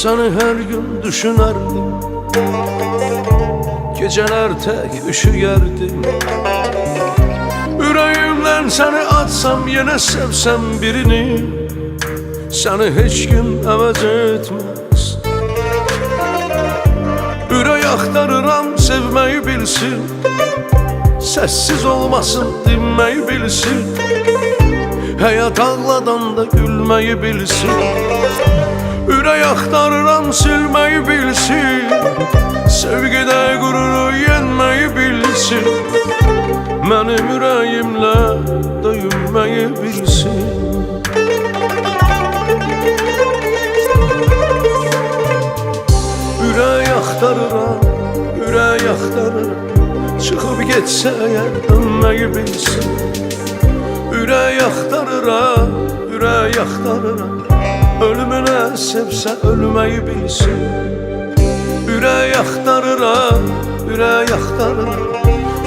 Səni hər gün düşünərdim, gecələr tək üşüyərdim. Ürəyimdən səni açsam, yenə sevsəm birini, səni heç kim əvəz etməz. Ürək axtarıram, sevməyi bilsin, səssiz olmasın, dinməyi bilsin. Həyat ağladan da gülməyi bilsin. Ürək axtarıram, silməyi bilsin, sevgidə qüruru yenməyi bilsin. Mənim ürəyimlə döyünməyi bilsin. Ürək axtarıram, ürək axtarıram, çıxıb getsə əgər dönməyi bilsin. Ürək axtarıram, ürək axtarıram, ölümünə sevsə ölməyi bilsin. Ürək axtarıram, ürək axtarıram,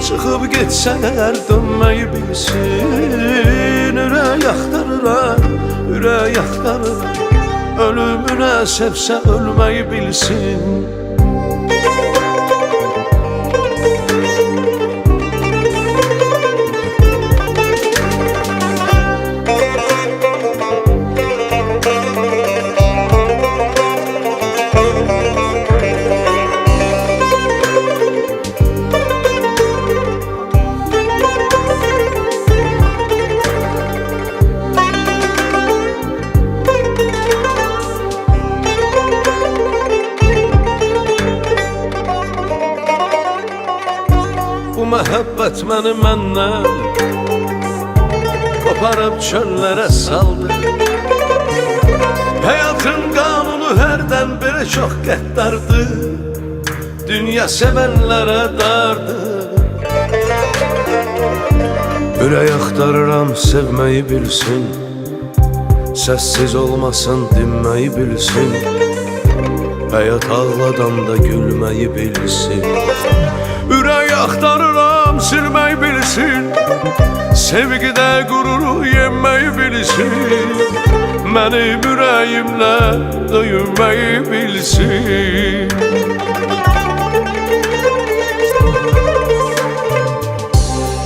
çıxıb getsə əgər dönməyi bilsin. Ürək axtarıram, ürək axtarıram, ölümünə sevsə ölməyi bilsin. Bu məhəbbət məni məndən qoparıb çöllərə saldı. Həyatın qanunu hərdən belə çox qəddardır, dünya sevənlərə dardır. Ürək axtarıram, sevməyi bilsin, səssiz olmasın, dinməyi bilsin. Həyat ağladan da gülməyi bilsin. Ürək axtarıram, silməyi bilsin, sevgidə qüruru yenməyi bilsin. Mənim ürəyimlə döyünməyi bilsin.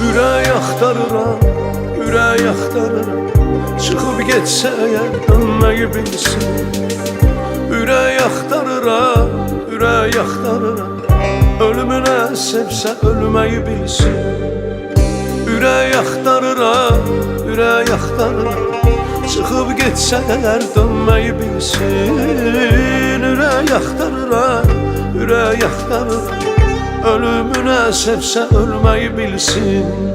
Ürək axtarıram, ürək axtarıram, çıxıb getsə əgər dönməyi bilsin. Ürək axtarıram, ürək axtarıram, ölümünə sevsə ölməyi bilsin. Ürək axtarıram, ürək axtarıram, çıxıb getsə əgər dönməyi bilsin. Ürək axtarıram, ürək axtarıram, ölümünə sevsə ölməyi bilsin.